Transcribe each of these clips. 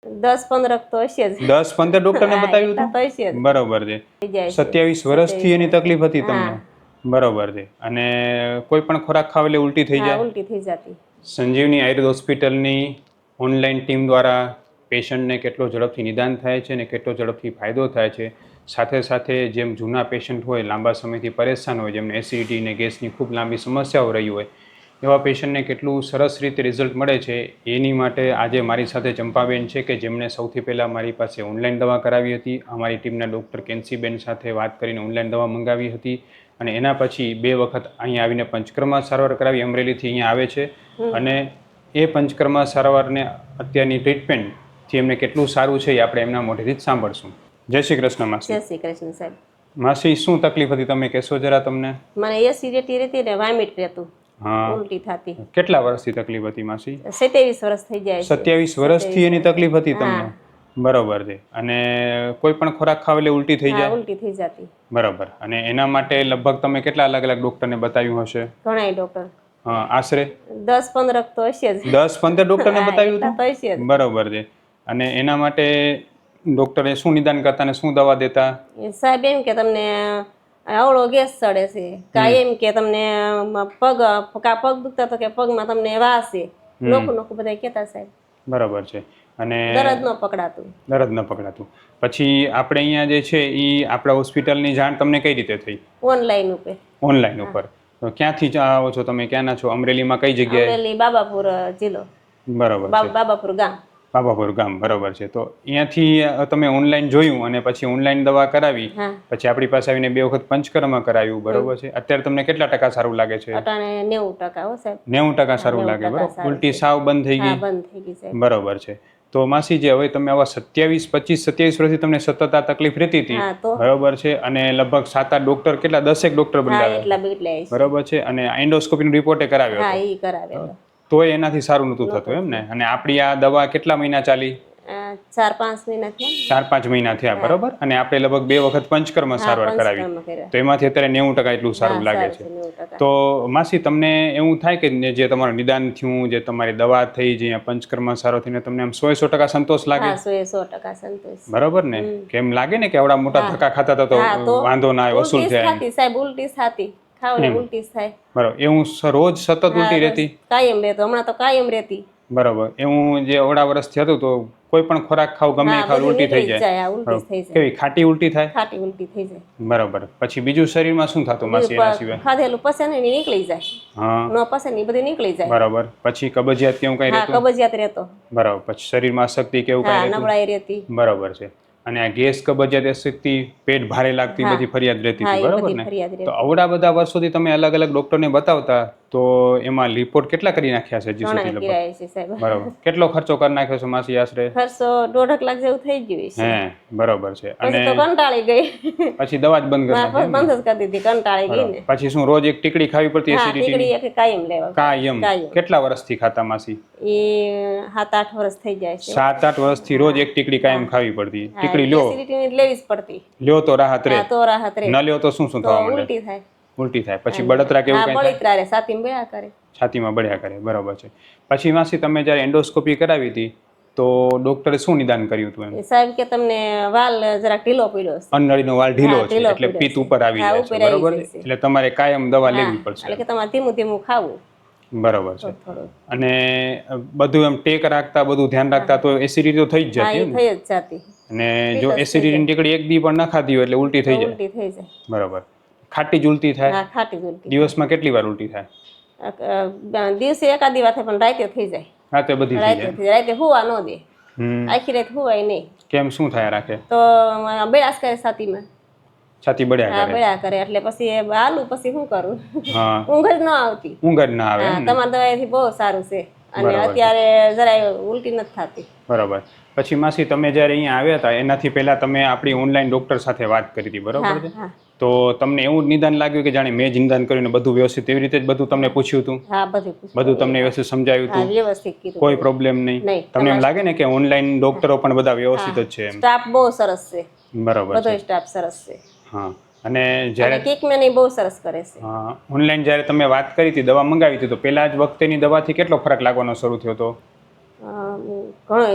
10-15 તો હશે જ. 10-15 ડોક્ટરને બતાવ્યું તો હતું? હશે જ. બરોબર છે. 27 વર્ષથી એની તકલીફ હતી તમને? બરોબર છે. અને કોઈ પણ ખોરાક ખાવ એટલે ઉલટી થઈ જાય? ઉલટી થઈ જતી. સંજીવની આયુર્વેદ હોસ્પિટલની ઓનલાઈન ટીમ દ્વારા પેશન્ટને કેટલો ઝડપથી નિદાન થાય છે અને કેટલો ઝડપથી ફાયદો થાય છે, સાથે સાથે જેમ જૂના પેશન્ટ હોય, લાંબા સમયથી પરેશાન હોય, જેમને એસિડિટી અને ગેસની ખૂબ લાંબી સમસ્યાઓ રહી હોય, એવા પેશન્ટને કેટલું સરસ રીતે રિઝલ્ટ મળે છે, એની માટે આજે મારી સાથે ચંપાબેન છે કે જેમણે સૌથી પહેલાં મારી પાસે ઓનલાઈન દવા કરાવી હતી. અમારી ટીમના ડૉક્ટર કેન્સીબેન સાથે વાત કરીને ઓનલાઈન દવા મંગાવી હતી અને એના પછી 2 વખત અહીંયા આવીને પંચકર્મા સારવાર કરાવી. અમરેલીથી અહીંયા આવે છે અને એ પંચકર્મા સારવારને અત્યારની ટ્રીટમેન્ટથી એમને કેટલું સારું છે એ આપણે એમના મોઢેથી જ સાંભળશું. જય શ્રી કૃષ્ણ માસી. જય શ્રી કૃષ્ણ સાહેબ. માસી, શું તકલીફ હતી તમે કહેશો જરા તમને? મને એસિડિટી રહેતી ને વોમિટ રહેતું, ઉલટી થતી. કેટલા વર્ષથી તકલીફ હતી માસી? 27 વર્ષ થઈ જાય. 27 વર્ષથી એની તકલીફ હતી તમને? બરોબર છે. અને કોઈ પણ ખોરાક ખાવ એટલે ઉલટી થઈ જાય? ઉલટી થઈ જતી. બરોબર. અને એના માટે લગભગ તમે કેટલા અલગ અલગ ડોક્ટરને બતાવ્યું હશે? ઘણા ડોક્ટર. આશરે 10-15 તો હશે જ. 10-15 ડોક્ટરને બતાવ્યું હતું? તો હશે જ. બરોબર છે. અને એના માટે ડોક્ટરે શું નિદાન કરતા ને શું દવા દેતા? સાહેબ એમ કે તમને આવડો ગેસ ચડે છે, કાંઈ એમ કે તમને પગ દુખતા તો કે પગમાં તમને વાસ છે, નોખું બધા કહેતા સાહેબ. બરોબર છે. અને દર્દ ન પકડાતું. દર્દ ન પકડાતું. પછી આપણે અહીંયા જે છે એ આપણા હોસ્પિટલની જાણ તમને કઈ રીતે થઈ? ઓનલાઈન ઉપર. ઓનલાઈન ઉપર. તો ક્યાંથી આવો છો તમે? ક્યાંના છો? અમરેલીમાં કઈ જગ્યાએ? અમરેલી બાબાપુર જિલ્લો. બરોબર છે. બાબાપુર ગામ. બાબાપુર ગામ. બરોબર છે. તો અહીંયાથી તમે ઓનલાઈન જોયું અને પછી ઓનલાઈન દવા કરાવી, પછી આપણી પાસે આવીને 2 વખત પંચકર્મ કરાવ્યું. બરોબર છે. અત્યારે તમને કેટલા ટકા સારું લાગે છે? અટાણે 90% હો સાહેબ. 90% સારું લાગે. બરોબર. ઉલટી સાવ બંધ થઈ ગઈ? બંધ થઈ ગઈ સાહેબ. બરોબર છે. તો માસી, જે હવે તમે આવા 27 વર્ષથી તમને સતત આ તકલીફ રહેતી હતી, બરોબર છે, અને લગભગ 7-8 ડોક્ટર, કેટલા 10 ડોક્ટર બદલાવ્યા, બરોબર છે, અને એન્ડોસ્કોપીનો રિપોર્ટ કરાવ્યો, તોય એનાથી સારું નહોતું થતું એમ ને? અને આપણી આ દવા કેટલા મહિના ચાલી? 4-5 મહિના થયા. 4-5 મહિના થયા. બરોબર. અને આપણે લગભગ 2 વખત પંચકર્મ સારવાર કરાવી, તો એમાંથી અત્યારે 90% એટલું સારું લાગે છે. તો માસી, તમને એવું થાય કે જે તમારું નિદાન થયું, જે તમારી દવા થઈ, જે પંચકર્મ સારો થઈને તમને આમ 100% સંતોષ લાગે? 100% સંતોષ. બરોબર ને? કેમ લાગે ને કે આવડા મોટા ધક્કા ખાતા હતા તો વાંધો ના આવે, વસૂલ થાય સાહેબ. ઉલટી થતી, ખાવને ઉલટી થાય. બરોબર. એવું રોજ સતત ઉલટી રહેતી? કાયમ રહેતો. હમણાં તો કાયમ રહેતી. બરોબર. એવું જે અવડા વર્ષથી હતું તો કોઈ પણ ખોરાક ખાવ, ગમે ખાવ, ઉલટી થઈ જાય? કેવી ખાટી ઉલટી થાય? ખાટી ઉલટી થઈ જાય. બરોબર. પછી બીજું શરીરમાં શું થતું માસી એના સિવાય? ખાધેલું પસે ને નીકળી જાય. નો પસે ને બધું નીકળી જાય. બરોબર. પછી કબજિયાત કેવું કઈ રહેતું? કબજિયાત રહેતો. બરોબર. પછી શરીરમાં અશક્તિ કેવું કઈ રહેતું? નબળાઈ રહેતી. બરોબર છે. અને આ ગેસ, કબજિયાત, અશક્તિ, પેટ ભારે લાગતી, બધી ફરિયાદ રહેતી હતી, બરોબર ને? તો આવડા બધા વર્ષોથી તમે અલગ અલગ ડોક્ટરને બતાવતા, તો એમાં રિપોર્ટ કેટલા કરી નાખ્યા છે હજી સુધી લગભગ? બરોબર. કેટલો ખર્ચો કરી નાખ્યો છે માસી આશરે? ખર્ચો 1.5 લાખ જેવું થઈ ગયું છે. બરોબર છે. અને તો કંટાળી ગઈ. પછી દવા જ બંધ કરી નાખી? બંધ જ કરી દીધી, કંટાળી ગઈ ને. પછી શું રોજ એક ટીકડી ખાવી પડતી? ટીકડી કાયમ લેવા. કાયમ. કેટલા વર્ષથી ખાતા માસી? એ 7-8 વર્ષ થઈ જાય છે. 7-8 વર્ષથી રોજ એક ટીકડી કાયમ ખાવી પડતી? ટીકડી લ્યો લેવી જ પડતી. લ્યો તો રાહત રહે? તો રાહત રહે. ન લ્યો તો શું થવા માંડે? ઉલટી થાય. ઉલટી થાય. પછી બળતરા કેવું કઈ થાય? બળતરા રહે, છાતીમાં બળ્યા કરે. છાતીમાં બળ્યા કરે. બરોબર છે. પછી માસી, તમે જ્યારે એન્ડોસ્કોપી કરાવી હતી તો ડોક્ટરે શું નિદાન કર્યું હતું એમ? સાહેબ કે તમને વાલ જરાક ઢીલો પડ્યો છે. અન્નળીનો વાલ ઢીલો છે એટલે પિત્ત ઉપર આવી જાય છે, બરોબર? એટલે તમારે કાયમ દવા લેવી પડશે. એટલે કે તમારે ધીમું ધીમું ખાવું. બરોબર છે. અને બધું એમ ટેક રાખતા, બધું ધ્યાન રાખતા તો એસિડિટી તો થઈ જ જતી ને? થઈ જ જતી. અને જો એસિડિટીની ટીકડી એક દી પણ ન ખાધી હોય એટલે ઉલટી થઈ જાય? ઉલટી થઈ જાય. બરોબર. ખાટી જ ઉલટી થાય? હા, ખાટી જ ઉલટી. દિવસમાં કેટલી વાર ઉલટી થાય? દિવસે એકાદી વાર થાય, પણ રાતે થઈ જાય. રાતે બધી થઈ જાય? રાતે હુવા ન દે. આખી રાત હુવાય નહીં. કેમ, શું થાય રાખે? તો બળાસ કરે છાતીમાં. છાતી બળ્યા કરે? બળ્યા કરે એટલે પછી હાલું, પછી શું કરું? ઊંઘ જ ન આવતી. ઊંઘ જ ના આવે? તમારી દવાથી બહુ સારું છે. અને અત્યારે જરાય ઉલટી નથી થતી. બરોબર. પછી માસી, તમે જ્યારે અહીંયા આવ્યા હતા એનાથી પહેલા તમે આપણી ઓનલાઈન ડોક્ટર સાથે વાત કરી હતી, બરોબર છે? તો તમને એવું નિદાન લાગ્યું કે જાણે મેં જ નિદાન કર્યું ને બધું વ્યવસ્થિત એવી રીતે જ બધું તમને પૂછ્યું હતું? હા, બધું તમને વ્યવસ્થિત સમજાવ્યું હતું? વ્યવસ્થિત કીધું. કોઈ પ્રોબ્લેમ નહીં? તમને એમ લાગે ને કે ઓનલાઈન ડોક્ટરો પણ બધા વ્યવસ્થિત જ છે? સ્ટાફ બહુ સરસ છે. બરોબર. બધો સ્ટાફ સરસ છે. હા. અને જ્યારે ટ્રીટમેન્ટ બહુ સરસ કરે છે. ઓનલાઈન જ્યારે તમે વાત કરી હતી, દવા મંગાવી હતી, તો પહેલા જ વખતેની દવાથી કેટલો ફરક લાગવાનો શરૂ થયો હતો? ઘણો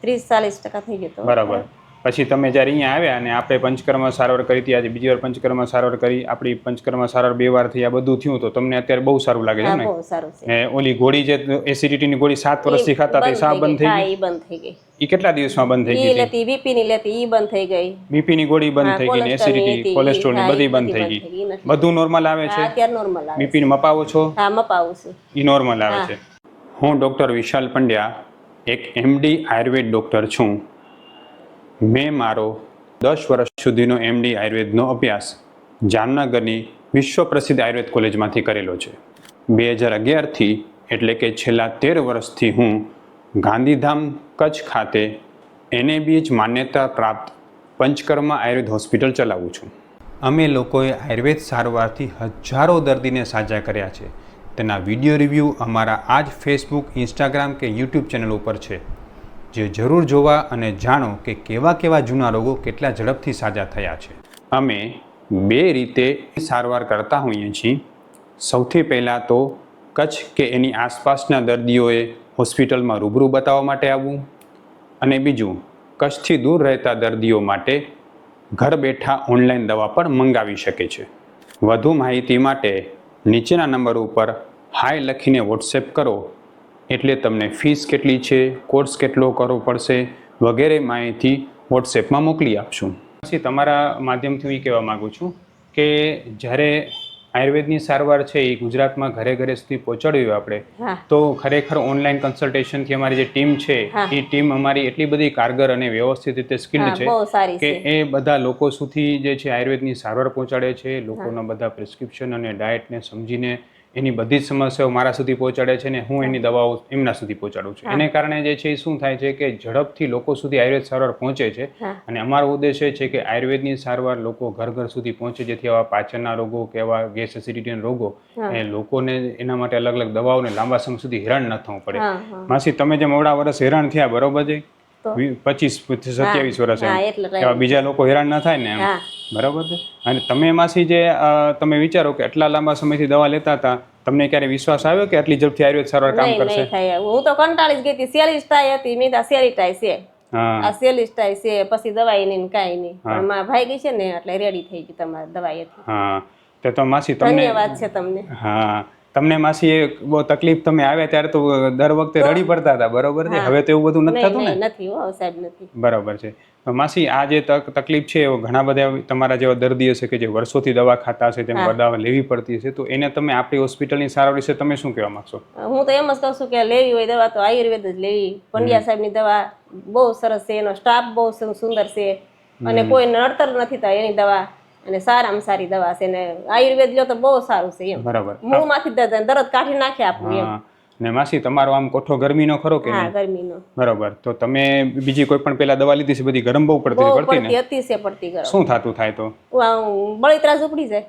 30-40% થઈ ગયો હતો. બરાબર. પછી તમે જ્યારે અહીંયા આવ્યા અને આપણે પંચકર્મ સારવાર કરી હતી, આજે બીજી વાર પંચકર્મ સારવાર કરી, આપણી પંચકર્મ સારવાર 2 વાર થઈ, આ બધું થયું તો તમને અત્યારે બહુ સારું લાગે છે હા ને? બહુ સારું છે. ને ઓલી ગોળી જે એસિડિટીની ગોળી 7 વર્ષથી ખાતા હતી, સા બંધ થઈ હા ગઈ? ઈ બંધ થઈ ગઈ. એ કેટલા દિવસમાં બંધ થઈ ઈ ગઈ હતી? લેતી બીપી ની લેતી ઈ બંધ થઈ ગઈ. બીપીની ગોળી બંધ થઈ ગઈ ને એસિડિટી, કોલેસ્ટ્રોલ બધી બંધ થઈ ગઈ. બધું નોર્મલ આવે છે? અત્યારે નોર્મલ આવે. બીપી મપાવો છો? હા મપાવું છું. એ નોર્મલ આવે છે. હું ડૉક્ટર વિશાલ પંડ્યા, એક MD આયુર્વેદ ડૉક્ટર છું. મેં મારો 10 વર્ષ સુધીનો MD આયુર્વેદનો અભ્યાસ જામનગરની વિશ્વ પ્રસિદ્ધ આયુર્વેદ કોલેજમાંથી કરેલો છે. 2011થી એટલે કે છેલ્લા 13 વર્ષથી હું ગાંધીધામ કચ્છ ખાતે NABH માન્યતા પ્રાપ્ત પંચકર્મા આયુર્વેદ હોસ્પિટલ ચલાવું છું. અમે લોકોએ આયુર્વેદ સારવારથી હજારો દર્દીને સાજા કર્યા છે. તેના વિડીયો રિવ્યૂ અમારા આ જ ફેસબુક, ઇન્સ્ટાગ્રામ કે યુટ્યુબ ચેનલ ઉપર છે, જે જરૂર જોવા અને જાણો કે કેવા જૂના રોગો કેટલા ઝડપથી સાજા થયા છે. અમે 2 રીતે સારવાર કરતા હોઈએ છીએ. સૌથી પહેલાં તો કચ્છ કે એની આસપાસના દર્દીઓએ હોસ્પિટલમાં રૂબરૂ બતાવવા માટે આવવું, અને બીજું કચ્છથી દૂર રહેતા દર્દીઓ માટે ઘર બેઠા ઓનલાઈન દવા પણ મંગાવી શકે છે. વધુ માહિતી માટે નીચેના નંબર ઉપર હાય લખીને વોટ્સએપ કરો, એટલે તમને ફીસ કેટલી છે, કોર્સ કેટલો કરવો પડશે વગેરે માહિતી વોટ્સએપમાં મોકલી આપશું. પછી તમારા માધ્યમથી હું એ કહેવા માગું છું કે જ્યારે આયુર્વેદની સારવાર છે એ ગુજરાતમાં ઘરે સુધી પહોંચાડવી હોય આપણે, તો ખરેખર ઓનલાઈન કન્સલ્ટેશનથી અમારી જે ટીમ છે એ ટીમ અમારી એટલી બધી કારગર અને વ્યવસ્થિત રીતે સ્કિલ્ડ છે કે એ બધા લોકો સુધી જે છે આયુર્વેદની સારવાર પહોંચાડે છે. લોકોના બધા પ્રિસ્ક્રિપ્શન અને ડાયટને સમજીને એની બધી જ સમસ્યાઓ મારા સુધી પહોંચાડે છે ને હું એની દવાઓ એમના સુધી પહોંચાડું છું. એને કારણે જે છે એ શું થાય છે કે ઝડપથી લોકો સુધી આયુર્વેદ સારવાર પહોંચે છે. અને અમારો ઉદ્દેશ્ય છે કે આયુર્વેદની સારવાર લોકો ઘર સુધી પહોંચે, જેથી આવા પાચનના રોગો કે આવા ગેસ એસિડિટીના રોગો એ લોકોને એના માટે અલગ અલગ દવાઓને લાંબા સમય સુધી હેરાન ન થવું પડે. માસી, તમે જે મોડા વર્ષ હેરાન થયા, બરોબર છે, 25-27 વર્ષ, એવા બીજા લોકો હેરાન ન થાય ને એમ, બરાબર છે. અને તમે માસી જે તમે વિચારો કે આટલા લાંબા સમયથી દવા લેતા હતા, તમને ક્યારે વિશ્વાસ આવ્યો કે આટલી ઝડપથી આયુર્વેદ સારવાર કામ કરશે? હું તો કંટાળી જ ગઈ હતી. સેલિસ્ટાઈ હતી, મેં સેલિસ્ટાઈ છે, આ સેલિસ્ટાઈ છે, પછી દવાઈ નહીં કાંઈ નહીં, પણ મારા ભાઈ ગઈ છે ને એટલે રેડી થઈ ગઈ તમારી દવાઈ. હા, તો માસી તમને ધન્યવાદ છે તમને. હા, તમને માસી બહુ તકલીફ તમે આવ્યા ત્યારે તો દર વખતે રડી પડતા હતા, બરોબર છે? હવે તો એવું બધું નથી થતું ને? નથી સાહેબ, નથી. બરોબર છે. માસી, આ જે તકલીફ છે ઘણા બધા તમારા જેવા દર્દી હશે કે જે વર્ષોથી દવા ખાતા હશે, તેમ દવા લેવી પડતી હશે, તો એને તમે આપણી હોસ્પિટલની સારવાર વિશે તમે શું કહેવા માંગશો? હું તો એમ જ કહું છું કે લેવી હોય દવા તો આયુર્વેદ જ લેવી. પંડ્યા સાહેબની દવા બહુ સરસ છે, એનો સ્ટાફ બહુ સુંદર છે, અને કોઈ નડતર નથી થતા એની દવા, અને સારામાં સારી દવા છે. ને આયુર્વેદ લ્યો તો બહુ સારું છે એમ. બરાબર. મૂળમાંથી દરદ કાઢી નાખે આપણું એમ. ને માસી, તમારો આમ કોઠો ગરમીનો ખરો કે? હા, ગરમીનો. બરાબર. તો તમે બીજી કોઈ પણ પેલા દવા લીધી છે, બધી ગરમ બહુ પડતી ને? અતિશય પડતી ગરમ. શું થતું થાય તો? બળતરા ઉપડી જાય.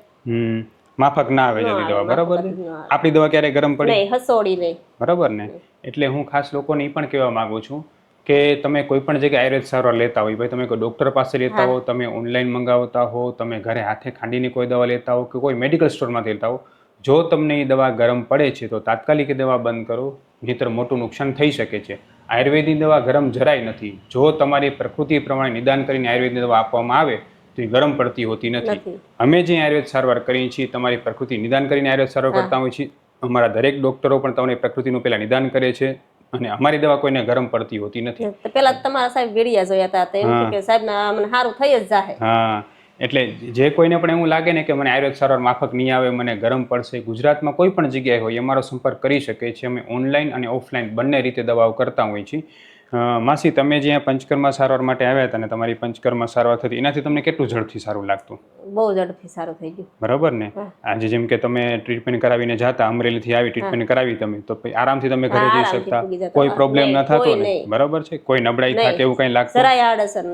માફક ના આવે જલ્દી દવા, બરાબર છે. આપણી દવા ક્યારે ગરમ પડી? નહીં, હસોડી નહીં. બરાબર ને? એટલે હું ખાસ લોકોને એ પણ કહેવા માંગુ છું કે તમે કોઈ પણ જગ્યાએ આયુર્વેદ સારવાર લેતા હોય, ભાઈ તમે કોઈ ડૉક્ટર પાસે લેતા હો, તમે ઓનલાઈન મંગાવતા હો, તમે ઘરે હાથે ખાંડીને કોઈ દવા લેતા હો કે કોઈ મેડિકલ સ્ટોરમાંથી લેતા હો, જો તમને એ દવા ગરમ પડે છે તો તાત્કાલિક દવા બંધ કરો, નહીંતર મોટું નુકસાન થઈ શકે છે. આયુર્વેદની દવા ગરમ જરાય નથી. જો તમારી પ્રકૃતિ પ્રમાણે નિદાન કરીને આયુર્વેદની દવા આપવામાં આવે તો એ ગરમ પડતી હોતી નથી. અમે જે આયુર્વેદ સારવાર કરીએ છીએ, તમારી પ્રકૃતિ નિદાન કરીને આયુર્વેદ સારવાર કરતા હોઈએ છીએ. અમારા દરેક ડૉક્ટરો પણ તમારી પ્રકૃતિનું પહેલાં નિદાન કરે છે, અને અમારી દવા કોઈને ગરમ પડતી હોતી નથી. પેલા તમારા સાહેબ વેડિયા જોયા હતા, તો એમ કે સાહેબ મને સારું થઈ જ જાય. હા, એટલે જે કોઈને પણ એવું લાગે ને કે મને આયુર્વેદ સારવાર માફક નહીં આવે, મને ગરમ પડશે, ગુજરાતમાં કોઈ પણ જગ્યાએ હોય અમારો સંપર્ક કરી શકે છે. અમે ઓનલાઈન અને ઓફલાઈન બંને રીતે દવાઓ કરતા હોઈએ છીએ. માસી, તમે જ્યાં પંચકર્મા સારવાર માટે આવ્યા હતા ને તમારી પંચકર્મા સારવાર થતી, એનાથી તમને કેટલું ઝડપથી સારું લાગતું? બહુ ઝડપથી સારું થઈ ગયું. બરાબર ને? આજે જેમ કે તમે ટ્રીટમેન્ટ કરાવીને જાતા, અમરેલીથી આવી ટ્રીટમેન્ટ કરાવી તમે, તો આરામથી તમે ઘરે જઈ શકતા, કોઈ પ્રોબ્લેમ ન થતો ને? બરાબર છે. કોઈ નબળાઈ થાય કે એવું કંઈ લાગતું?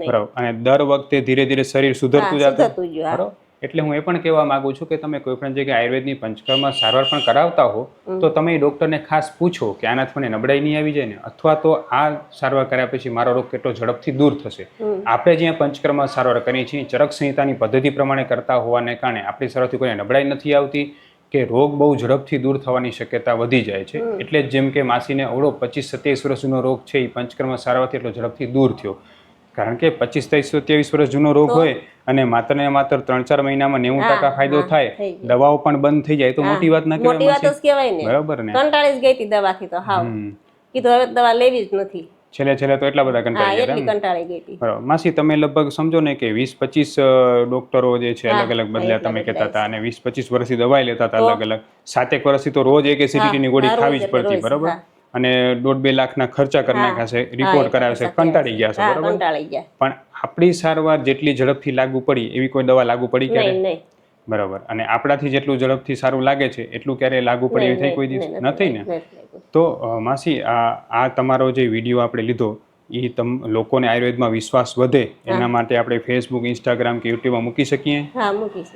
બરાબર. અને દર વખતે ધીરે ધીરે શરીર સુધરતું જતું. બરાબર. એટલે હું એ પણ કહેવા માંગુ છું કે તમે કોઈ પણ જગ્યાએ આયુર્વેદની પંચકર્મા સારવાર પણ કરાવતા હો તો તમે ડૉક્ટરને ખાસ પૂછો કે આનાથી મને નબળાઈ નહીં આવી જાય ને, અથવા તો આ સારવાર કર્યા પછી મારો રોગ કેટલો ઝડપથી દૂર થશે. આપણે જ્યાં પંચકર્મા સારવાર કરીએ છીએ ચરક સંહિતાની પદ્ધતિ પ્રમાણે કરતા હોવાને કારણે આપણી સારવારથી કોઈ નબળાઈ નથી આવતી, કે રોગ બહુ ઝડપથી દૂર થવાની શક્યતા વધી જાય છે. એટલે જ જેમ કે માસીને અવળો 25-27 વર્ષ જૂનો રોગ છે એ પંચકર્મ સારવારથી એટલો ઝડપથી દૂર થયો. કારણ કે 25-27 વર્ષ જૂનો રોગ હોય અને માત્ર ને માત્ર 3-4 મહિનામાં 90% ફાયદો થાય, થઈ ગયું. દવાઓ પણ બંધ થઈ જાય તો મોટી વાત ના મોટી વાત કહેવાય જ કહેવાય ને. બરાબર ને. કંટાળી જ ગઈ હતી દવાથી તો હાવ. કીધું હવે દવા લેવી જ નથી. છેલ્લે તો એટલા બધા હા કંટાળી ગયા એટલી એમ ને? કંટાળી ગઈ હતી. બરાબર. માસી તમે લગભગ સમજો ને કે 20-25 ડોક્ટરો જે છે અલગ અલગ બદલ્યા તમે કહેતા હતા અને 20-25 વર્ષથી દવાઈ લેતા હતા અલગ અલગ. 7-1 વર્ષથી તો રોજ એક એસિડિટીની ગોળી હા, રોજ ખાવી જ એટલે પડતી રોજ, બરાબર. હા. અને 1.5-2 લાખના ખર્ચા કરી નાખ્યા છે, રિપોર્ટ કરાવ્યા છે, કંટાળી ગયા છે હા બરાબર. કંટાળી ગયા. પણ આપણી સારવાર જેટલી ઝડપથી લાગુ પડી એવી કોઈ દવા લાગુ પડી ક્યારે? નહીં નહીં બરાબર. અને આપણાથી જેટલું ઝડપથી સારું લાગે છે એટલું ક્યારે લાગુ પડી એવી થઈ કોઈ દિવસ નથી ને? તો માસી આ તમારો જે વિડીયો આપણે લીધો એ લોકોને આયુર્વેદમાં વિશ્વાસ વધે એના માટે આપણે ફેસબુક, ઇન્સ્ટાગ્રામ કે યુટ્યુબમાં મૂકી શકીએ? હા મૂકીશ.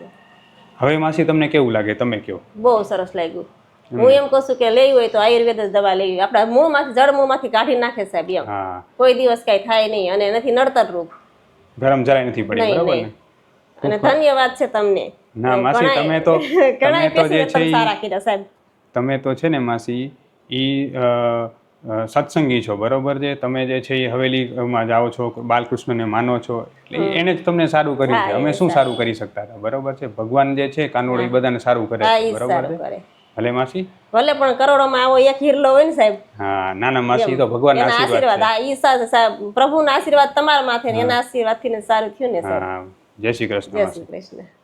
હવે માસી તમને કેવું લાગે, તમે કહો. બહુ સરસ લાગ્યું. હું એમ કહું છું કે લેવી હોય તો આયુર્વેદ જ દવા લેવી. આપણા મૂળમાંથી જડ મૂળમાંથી કાઢી નાખે સાહેબ એમ. હા, કોઈ દિવસ કઈ થાય નહીં અને નથી નડતર રૂપ. ગરમ જરાય નથી પડી નહીં, બરાબર નહીં. ને? અને ધન્યવાદ છે તમને. ના માસી તમે તો ઘણા જે છે પેશન્ટ સારા કીધા સાહેબ. તમે તો છે ને માસી ઈ સત્સંગી છો બરોબર છે. તમે જે છે એ હવેલીમાં જાઓ છો, બાલકૃષ્ણને માનો છો એટલે એને જ તમને સારું કર્યું છે. અમે શું સારું કરી શકતા હતા બરોબર છે. ભગવાન જે છે કાનોડ એ બધાને સારું કરે હા છે ઈ બરોબર સારું છે. કરે. ભલે માસી. ભલે પણ કરોડોમાં આવો એક હિરલો હોય ને સાહેબ. હા ના ના માસી તો ભગવાનના એના આશીર્વાદ આશીર્વાદ. હા ઈ સાહેબ પ્રભુના આશીર્વાદ તમારા માથે ને એના આશીર્વાદથી ને સારું થયું ને સાહેબ. હા જય શ્રી કૃષ્ણ જય માસી. શ્રી કૃષ્ણ.